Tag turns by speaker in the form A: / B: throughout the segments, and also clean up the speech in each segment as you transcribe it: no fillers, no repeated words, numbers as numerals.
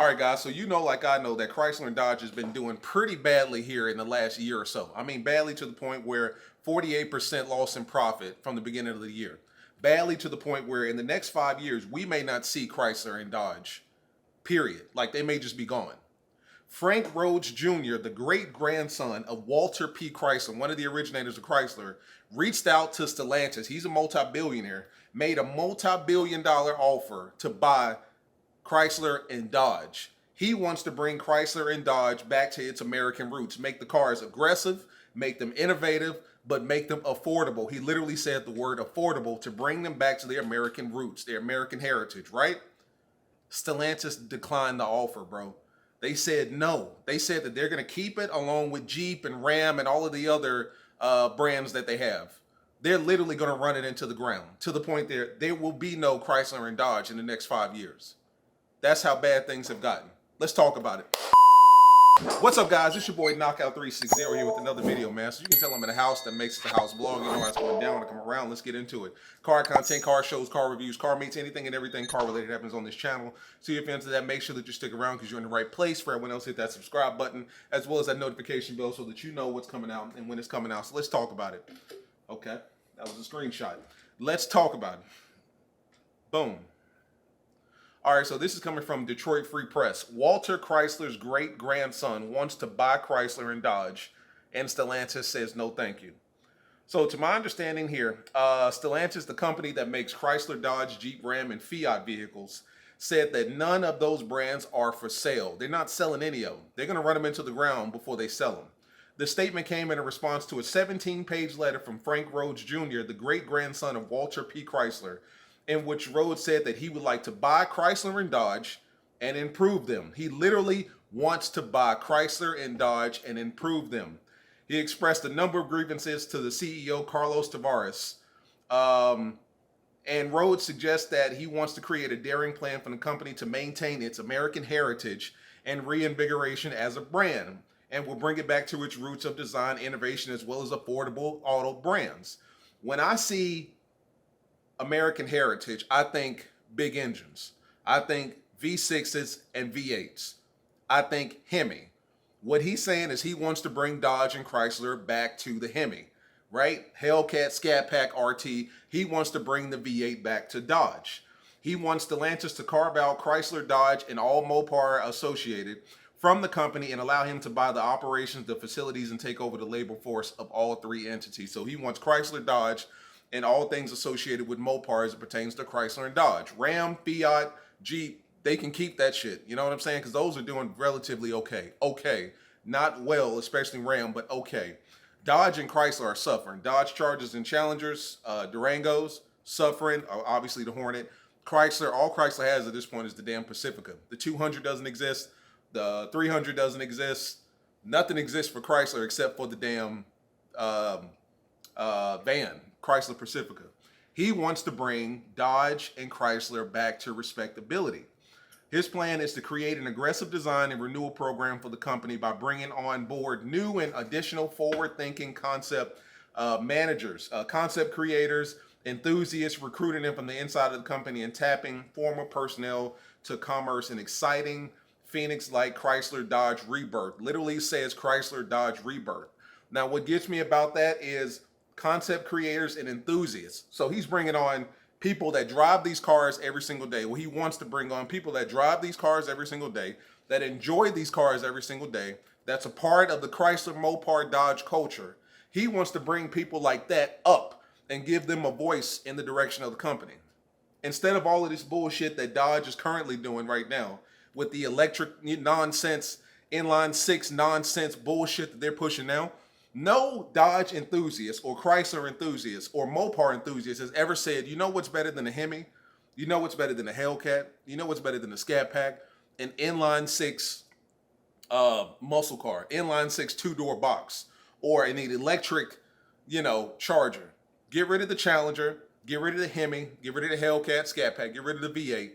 A: All right, guys. So like I know, that Chrysler and Dodge has been doing pretty badly here in the last year or so. I mean, badly to the point where 48% loss in profit from the beginning of the year. Badly to the point where in the next 5 years, we may not see Chrysler and Dodge, period. Like, they may just be gone. Frank Rhodes Jr., the great-grandson of Walter P. Chrysler, one of the originators of Chrysler, reached out to Stellantis. He's a multi-billionaire, made a multi-billion-dollar offer to buy Chrysler and Dodge. He wants to bring Chrysler and Dodge back to its American roots, make the cars aggressive, make them innovative, but make them affordable. He literally said the word affordable to bring them back to their American roots, their American heritage, right? Stellantis declined the offer, bro. They said no. They said that they're going to keep it along with Jeep and Ram and all of the other brands that they have. They're literally going to run it into the ground to the point there will be no Chrysler and Dodge in the next 5 years. That's how bad things have gotten. Let's talk about it. What's up, guys? It's your boy Knockout360 here with another video, man. So you can tell I'm in a house that makes the house vlog. You know how it's going down to come around. Let's get into it. Car content, car shows, car reviews, car meets, anything and everything car related happens on this channel. So if you're into that, make sure that you stick around because you're in the right place. For everyone else, hit that subscribe button as well as that notification bell so that you know what's coming out and when it's coming out. So let's talk about it. Okay, that was a screenshot. Let's talk about it. Boom. All right, so this is coming from Detroit Free Press. Walter Chrysler's great-grandson wants to buy Chrysler and Dodge, and Stellantis says no thank you. So to my understanding here, Stellantis, the company that makes Chrysler, Dodge, Jeep, Ram, and Fiat vehicles, said that none of those brands are for sale. They're not selling any of them. They're going to run them into the ground before they sell them. The statement came in response to a 17-page letter from Frank Rhodes Jr., the great-grandson of Walter P. Chrysler, in which Rhodes said that he would like to buy Chrysler and Dodge and improve them. He literally wants to buy Chrysler and Dodge and improve them. He expressed a number of grievances to the CEO, Carlos Tavares. And Rhodes suggests that he wants to create a daring plan for the company to maintain its American heritage and reinvigoration as a brand, and will bring it back to its roots of design, innovation, as well as affordable auto brands. When I see American heritage, I think big engines. I think V6s and V8s. I think Hemi. What he's saying is he wants to bring Dodge and Chrysler back to the Hemi, right? Hellcat, Scat Pack, RT. He wants to bring the V8 back to Dodge. He wants Stellantis to carve out Chrysler, Dodge, and all Mopar associated from the company and allow him to buy the operations, the facilities, and take over the labor force of all three entities. So he wants Chrysler, Dodge, and all things associated with Mopar as it pertains to Chrysler and Dodge. Ram, Fiat, Jeep, they can keep that shit. You know what I'm saying? Because those are doing relatively okay. Okay. Not well, especially Ram, but okay. Dodge and Chrysler are suffering. Dodge Chargers and Challengers, Durangos, suffering. Obviously the Hornet. Chrysler, all Chrysler has at this point is the damn Pacifica. The 200 doesn't exist. The 300 doesn't exist. Nothing exists for Chrysler except for the damn van. Chrysler Pacifica. He wants to bring Dodge and Chrysler back to respectability. His plan is to create an aggressive design and renewal program for the company by bringing on board new and additional forward-thinking concept managers, concept creators, enthusiasts, recruiting them from the inside of the company and tapping former personnel to commerce an exciting Phoenix-like Chrysler Dodge rebirth. Literally says Chrysler Dodge rebirth. Now, what gets me about that is concept creators and enthusiasts. So he's bringing on people that drive these cars every single day. Well, he wants to bring on people that drive these cars every single day, that enjoy these cars every single day, that's a part of the Chrysler, Mopar, Dodge culture. He wants to bring people like that up and give them a voice in the direction of the company. Instead of all of this bullshit that Dodge is currently doing right now with the electric nonsense, inline six nonsense bullshit that they're pushing now. No Dodge enthusiast or Chrysler enthusiast or Mopar enthusiast has ever said, you know what's better than a Hemi? You know what's better than a Hellcat? You know what's better than a Scat Pack? An inline six muscle car, inline six two-door box, or an electric, Charger. Get rid of the Challenger, get rid of the Hemi, get rid of the Hellcat, Scat Pack, get rid of the V8.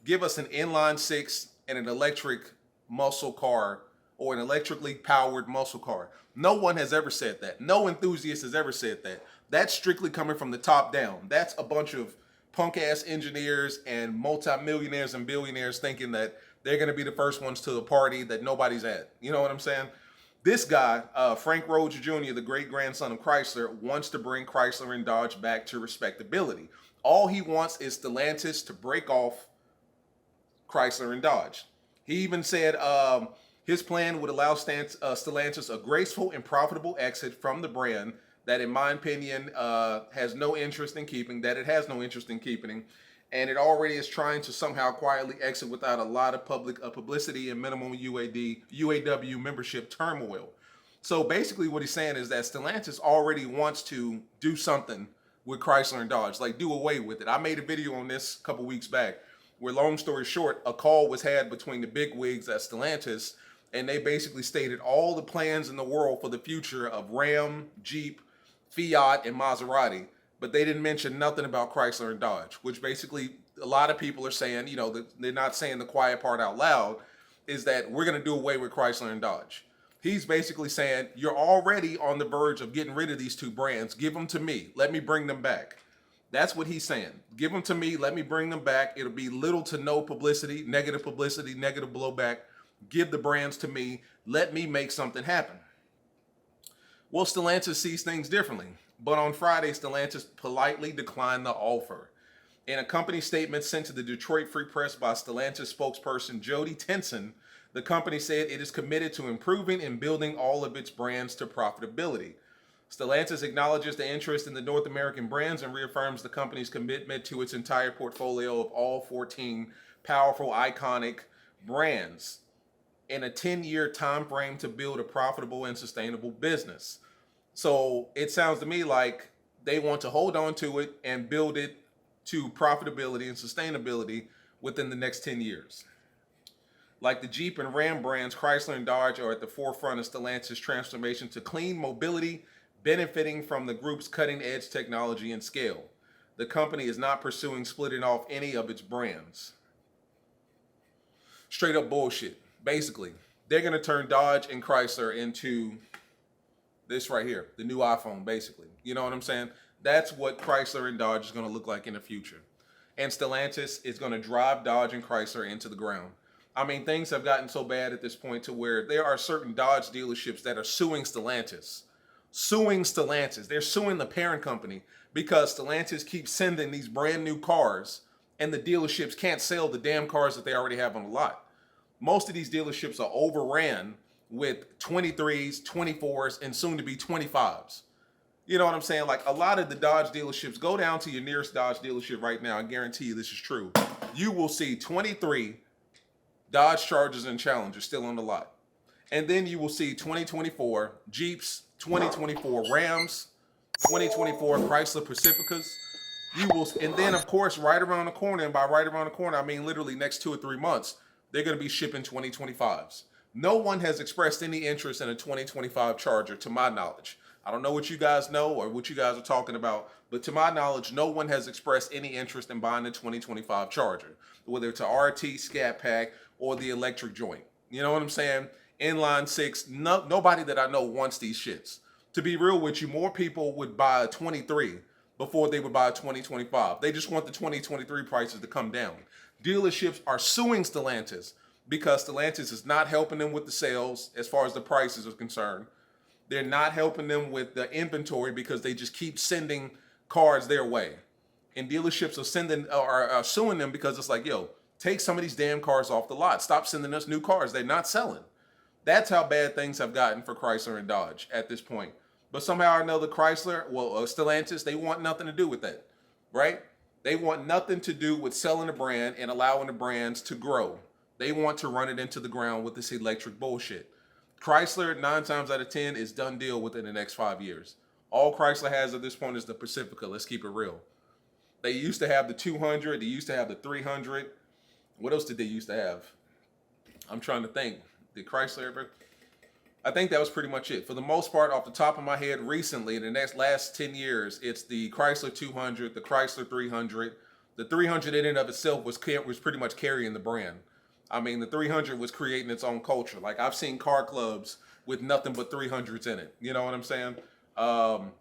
A: Give us an inline six and an electric muscle car or an electrically powered muscle car. No one has ever said that. No enthusiast has ever said that. That's strictly coming from the top down. That's a bunch of punk-ass engineers and multimillionaires and billionaires thinking that They're going to be the first ones to the party that nobody's at. You know what I'm saying? This guy, Frank Rhodes Jr., the great-grandson of Chrysler, wants to bring Chrysler and Dodge back to respectability. All he wants is Stellantis to break off Chrysler and Dodge. He even said his plan would allow Stellantis a graceful and profitable exit from the brand that, in my opinion, has no interest in keeping, and it already is trying to somehow quietly exit without a lot of public publicity and minimum UAW membership turmoil. So basically what he's saying is that Stellantis already wants to do something with Chrysler and Dodge, like do away with it. I made a video on this a couple weeks back where, long story short, a call was had between the big wigs at Stellantis, and they basically stated all the plans in the world for the future of Ram, Jeep, Fiat, and Maserati, but they didn't mention nothing about Chrysler and Dodge, which basically a lot of people are saying, you know, they're not saying the quiet part out loud, is that we're going to do away with Chrysler and Dodge. He's basically saying, you're already on the verge of getting rid of these two brands. Give them to me. Let me bring them back. That's what he's saying. Give them to me. Let me bring them back. It'll be little to no publicity, negative blowback. Give the brands to me. Let me make something happen. Well, Stellantis sees things differently. But on Friday, Stellantis politely declined the offer. In a company statement sent to the Detroit Free Press by Stellantis spokesperson Jody Tenson, the company said it is committed to improving and building all of its brands to profitability. Stellantis acknowledges the interest in the North American brands and reaffirms the company's commitment to its entire portfolio of all 14 powerful, iconic brands in a 10-year time frame to build a profitable and sustainable business. So it sounds to me like they want to hold on to it and build it to profitability and sustainability within the next 10 years. Like the Jeep and Ram brands, Chrysler and Dodge are at the forefront of Stellantis' transformation to clean mobility, benefiting from the group's cutting-edge technology and scale. The company is not pursuing splitting off any of its brands. Straight up bullshit. Basically, they're going to turn Dodge and Chrysler into this right here, the new iPhone, basically. You know what I'm saying? That's what Chrysler and Dodge is going to look like in the future. And Stellantis is going to drive Dodge and Chrysler into the ground. I mean, things have gotten so bad at this point to where there are certain Dodge dealerships that are suing Stellantis. They're suing the parent company because Stellantis keeps sending these brand new cars and the dealerships can't sell the damn cars that they already have on the lot. Most of these dealerships are overran with 23s, 24s, and soon to be 25s. You know what I'm saying? Like, a lot of the Dodge dealerships, go down to your nearest Dodge dealership right now. I guarantee you this is true. You will see 23 Dodge Chargers and Challengers still on the lot. And then you will see 2024 Jeeps, 2024 Rams, 2024 Chrysler Pacificas. You will, and then of course, right around the corner, and by right around the corner, I mean literally next 2 or 3 months, they're going to be shipping 2025s. No one has expressed any interest in a 2025 Charger, to my knowledge. I don't know what you guys know or what you guys are talking about, but to my knowledge, no one has expressed any interest in buying a 2025 Charger, whether it's a RT, Scat Pack, or the electric joint. You know what I'm saying? Inline 6, nobody that I know wants these shits. To be real with you, more people would buy a 23 before they would buy a 2025. They just want the 2023 prices to come down. Dealerships are suing Stellantis because Stellantis is not helping them with the sales as far as the prices are concerned. They're not helping them with the inventory because they just keep sending cars their way. And dealerships are suing them because it's like, yo, take some of these damn cars off the lot. Stop sending us new cars. They're not selling. That's how bad things have gotten for Chrysler and Dodge at this point. But somehow or another, Stellantis, they want nothing to do with that, right? They want nothing to do with selling a brand and allowing the brands to grow. They want to run it into the ground with this electric bullshit. Chrysler, 9 times out of 10, is done deal within the next 5 years. All Chrysler has at this point is the Pacifica. Let's keep it real. They used to have the 200. They used to have the 300. What else did they used to have? I'm trying to think. Did Chrysler ever? I think that was pretty much it. For the most part, off the top of my head, recently, in the last 10 years, it's the Chrysler 200, the Chrysler 300. The 300 in and of itself was pretty much carrying the brand. I mean, the 300 was creating its own culture. Like, I've seen car clubs with nothing but 300s in it. You know what I'm saying? And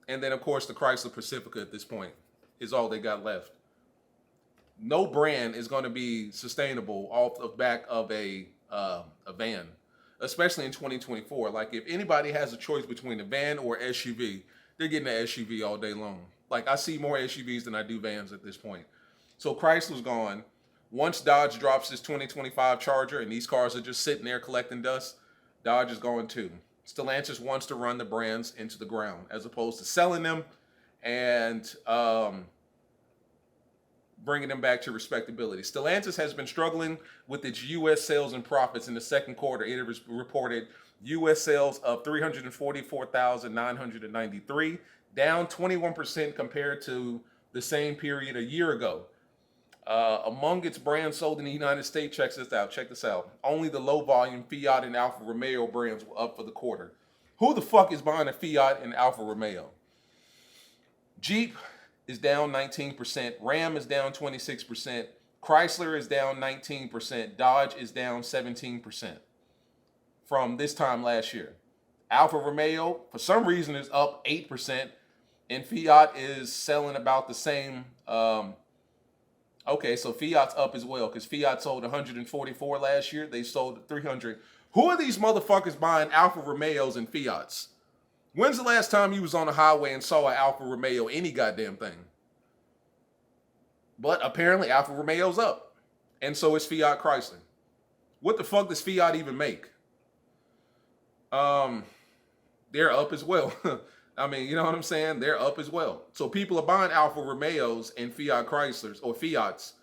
A: then, of course, the Chrysler Pacifica at this point is all they got left. no brand is going to be sustainable off the back of a van, especially in 2024. Like if anybody has a choice between a van or SUV, they're getting an SUV all day long. Like I see more SUVs than I do vans at this point. So Chrysler's gone. Once Dodge drops this 2025 Charger and these cars are just sitting there collecting dust, Dodge is going too. Stellantis wants to run the brands into the ground as opposed to selling them and bringing them back to respectability. Stellantis has been struggling with its U.S. sales and profits in the second quarter. It has reported U.S. sales of 344,993, down 21% compared to the same period a year ago. Among its brands sold in the United States, check this out. Only the low volume Fiat and Alfa Romeo brands were up for the quarter. Who the fuck is buying a Fiat and Alfa Romeo? Jeep is down 19%. Ram is down 26%. Chrysler is down 19%. Dodge is down 17% from this time last year. Alfa Romeo, for some reason, is up 8%. And Fiat is selling about the same. Okay, so Fiat's up as well because Fiat sold 144 last year. They sold 300. Who are these motherfuckers buying Alfa Romeos and Fiats? When's the last time you was on the highway and saw an Alfa Romeo, any goddamn thing? But apparently Alfa Romeo's up. And so is Fiat Chrysler. What the fuck does Fiat even make? They're up as well. I mean, you know what I'm saying? They're up as well. So people are buying Alfa Romeos and Fiat Chryslers or Fiats,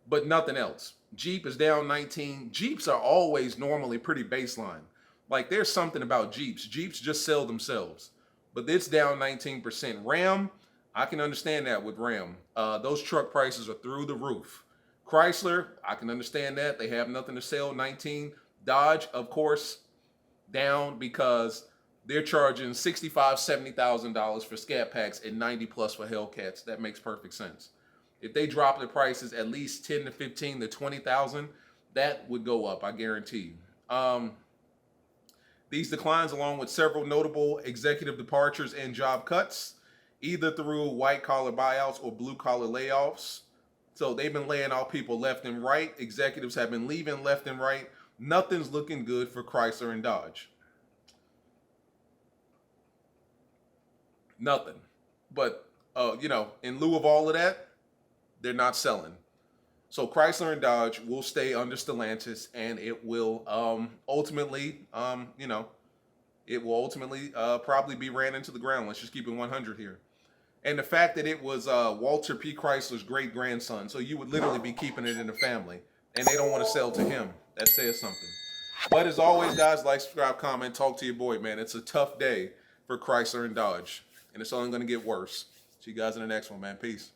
A: but nothing else. Jeep is down 19. Jeeps are always normally pretty baseline. Like there's something about Jeeps. Jeeps just sell themselves, but it's down 19%. Ram, I can understand that with Ram. Those truck prices are through the roof. Chrysler, I can understand that. They have nothing to sell, 19. Dodge, of course, down because they're charging $65,000, $70,000 for scat packs and 90 plus for Hellcats. That makes perfect sense. If they drop the prices at least 10 to 15 to 20,000, that would go up, I guarantee you. These declines, along with several notable executive departures and job cuts, either through white-collar buyouts or blue-collar layoffs. So they've been laying off people left and right. Executives have been leaving left and right. Nothing's looking good for Chrysler and Dodge. Nothing. But, in lieu of all of that, they're not selling. So Chrysler and Dodge will stay under Stellantis, and it will ultimately probably be ran into the ground. Let's just keep it 100 here. And the fact that it was Walter P. Chrysler's great-grandson, so you would literally be keeping it in the family, and they don't want to sell to him. That says something. But as always, guys, like, subscribe, comment, talk to your boy, man. It's a tough day for Chrysler and Dodge, and it's only going to get worse. See you guys in the next one, man. Peace.